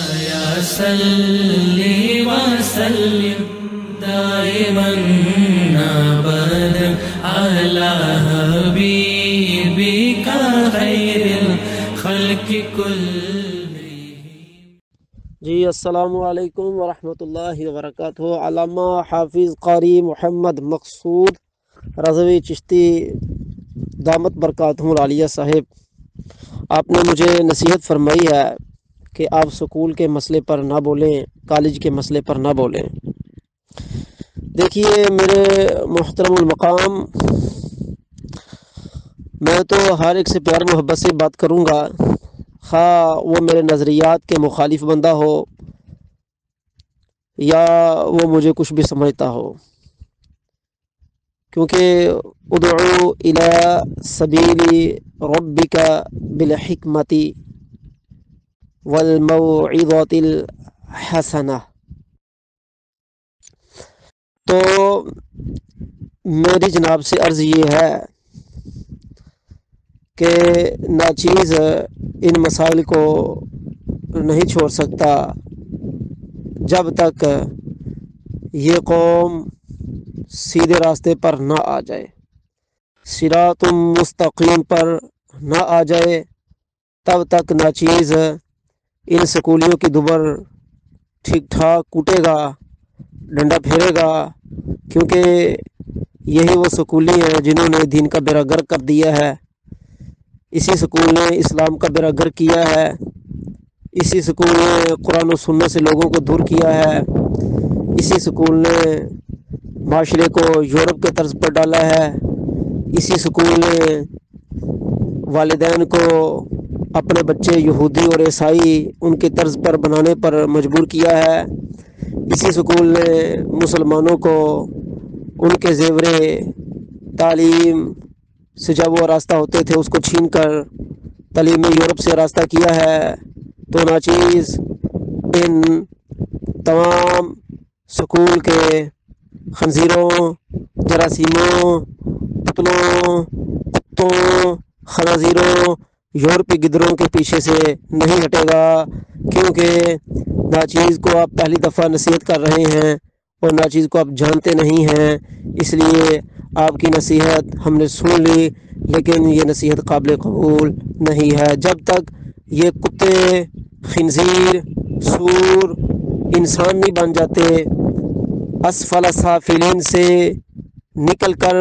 مولاي صل وسلم دائما ابدا على حبيبك خير الخلق كلهم. جی السلام علیکم ورحمۃ اللہ وبرکاتہ. علامہ حافظ قاری محمد مقصود رضوی چشتی دامت برکاتہم العالیہ صاحب، آپ نے مجھے نصیحت فرمائی ہے کہ آپ سکول کے مسئلے پر نہ بولیں، کالج کے مسئلے پر نہ بولیں. دیکھیے میرے محترم المقام، میں تو ہر ایک سے پیار محبت سے بات کروں گا، خواہ وہ میرے نظریات کے مخالف بندہ ہو یا وہ مجھے کچھ بھی سمجھتا ہو، کیونکہ ادعو الی سبیل ربک بالحکمت والموعظۃ الحسنہ. تو میری جناب سے عرض یہ ہے کہ ناچیز ان مسائل کو نہیں چھوڑ سکتا جب تک یہ قوم سیدھے راستے پر نہ آ جائے، صراط مستقیم پر نہ آ جائے، تب تک ناچیز ان سکولیوں کی دوبر ٹھیک ٹھاک کوٹے گا، ڈنڈا پھیرے گا، کیونکہ یہی وہ سکولی ہیں جنہوں نے دین کا بیڑا غرق کر دیا ہے. اسی سکول نے اسلام کا بیڑا غرق کیا ہے، اسی سکول نے قرآن و سنت سے لوگوں کو دور کیا ہے، اسی سکول نے معاشرے کو یورپ کے طرز پر ڈالا ہے، اسی سکول نے والدین کو اپنے بچے یہودی اور عیسائی ان کے طرز پر بنانے پر مجبور کیا ہے، اسی سکول نے مسلمانوں کو ان کے زیور تعلیم سے جب وہ راستہ ہوتے تھے اس کو چھین کر تعلیم یورپ سے راستہ کیا ہے. تو ناچیز ان تمام سکول کے خنزیروں، جراثیموں، پتلوں، کتوں، خنازیروں، یورپی گدروں کے پیچھے سے نہیں ہٹے گا، کیونکہ ناچیز کو آپ پہلی دفعہ نصیحت کر رہے ہیں اور ناچیز کو آپ جانتے نہیں ہیں. اس لیے آپ کی نصیحت ہم نے سن لی، لیکن یہ نصیحت قابل قبول نہیں ہے. جب تک یہ کتے، خنزیر، سور انسان نہیں بن جاتے، اسفل سافلین سے نکل کر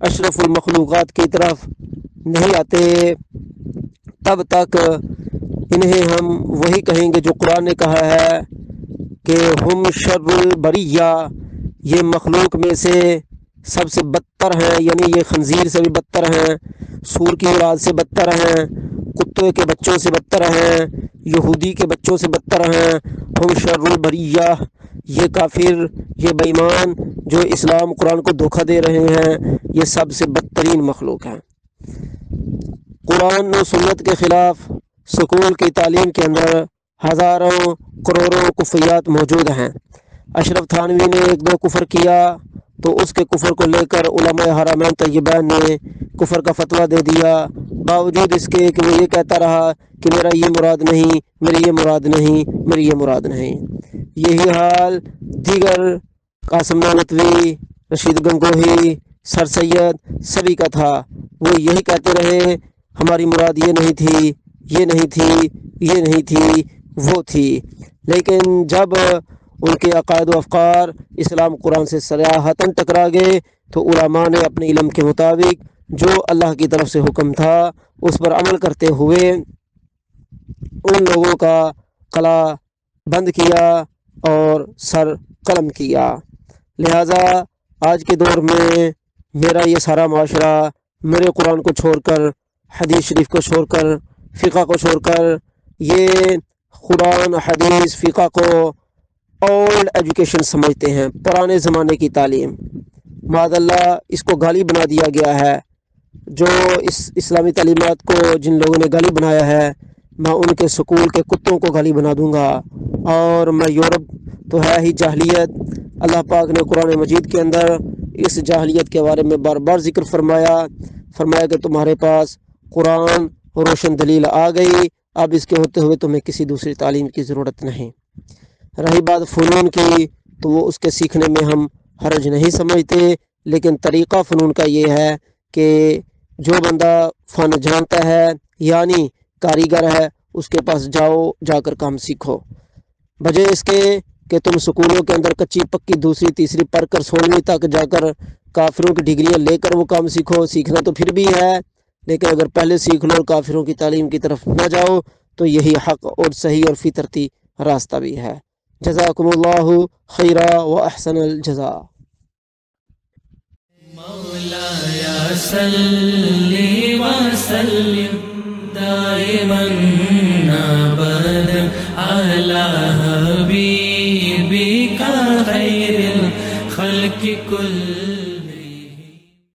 اشرف المخلوقات کی طرف نہیں آتے، تب تک انہیں ہم وہی کہیں گے جو قرآن نے کہا ہے کہ ہم شر البریہ، یہ مخلوق میں سے سب سے بدتر ہیں، یعنی یہ خنزیر سے بھی بدتر ہیں، سور کی اولاد سے بدتر ہیں، کتے کے بچوں سے بدتر ہیں، یہودی کے بچوں سے بدتر ہیں. ہم شر البریہ، یہ کافر، یہ بے ایمان جو اسلام قرآن کو دھوکہ دے رہے ہیں، یہ سب سے بدترین مخلوق ہیں. قرآن و سنت کے خلاف سکول کی تعلیم کے اندر ہزاروں کروڑوں کفریات موجود ہیں. اشرف تھانوی نے ایک دو کفر کیا تو اس کے کفر کو لے کر علماء حرمین طیبین نے کفر کا فتویٰ دے دیا، باوجود اس کے کہ وہ یہ کہتا رہا کہ میرا یہ مراد نہیں، میری یہ مراد نہیں، میری یہ مراد نہیں. یہی حال دیگر قاسم نانوتوی، رشید گنگوہی، سر سید سبھی کا تھا. وہ یہی کہتے رہے ہماری مراد یہ نہیں تھی، یہ نہیں تھی، یہ نہیں تھی، وہ تھی. لیکن جب ان کے عقائد و افکار اسلام قرآن سے صراحتاً ٹکرا گئے تو علماء نے اپنے علم کے مطابق جو اللہ کی طرف سے حکم تھا اس پر عمل کرتے ہوئے ان لوگوں کا قلع بند کیا اور سر قلم کیا. لہٰذا آج کے دور میں میرا یہ سارا معاشرہ میرے قرآن کو چھوڑ کر، حدیث شریف کو چھوڑ کر، فقہ کو چھوڑ کر، یہ قرآن، حدیث، فقہ کو اولڈ ایجوکیشن سمجھتے ہیں، پرانے زمانے کی تعلیم. معاذ اللہ اس کو گالی بنا دیا گیا ہے. جو اس اسلامی تعلیمات کو جن لوگوں نے گالی بنایا ہے، میں ان کے سکول کے کتوں کو گالی بنا دوں گا. اور میں یورپ تو ہے ہی جاہلیت. اللہ پاک نے قرآن مجید کے اندر اس جاہلیت کے بارے میں بار بار ذکر فرمایا کہ تمہارے پاس قرآن روشن دلیل آ گئی، اب اس کے ہوتے ہوئے تمہیں کسی دوسری تعلیم کی ضرورت نہیں۔ رہی بات فنون کی تو وہ اس کے سیکھنے میں ہم حرج نہیں سمجھتے، لیکن طریقہ فنون کا یہ ہے کہ جو بندہ فن جانتا ہے یعنی کاریگر ہے اس کے پاس جاؤ، جا کر کام سیکھو، بجائے اس کے کہ تم سکولوں کے اندر کچی پکی دوسری تیسری پڑھ کر 16ویں تک جا کر کافروں کی ڈگریاں لے کر وہ کام سیکھو۔ سیکھنا تو پھر بھی ہے، لیکن اگر پہلے سیکھ لو اور کافروں کی تعلیم کی طرف نہ جاؤ تو یہی حق اور صحیح اور فطرتی راستہ بھی ہے۔ جزاکم اللہ خیرا و احسن الجزا۔ مولاي صل وسلم دائما ابدا على حبيبك خير الخلق كل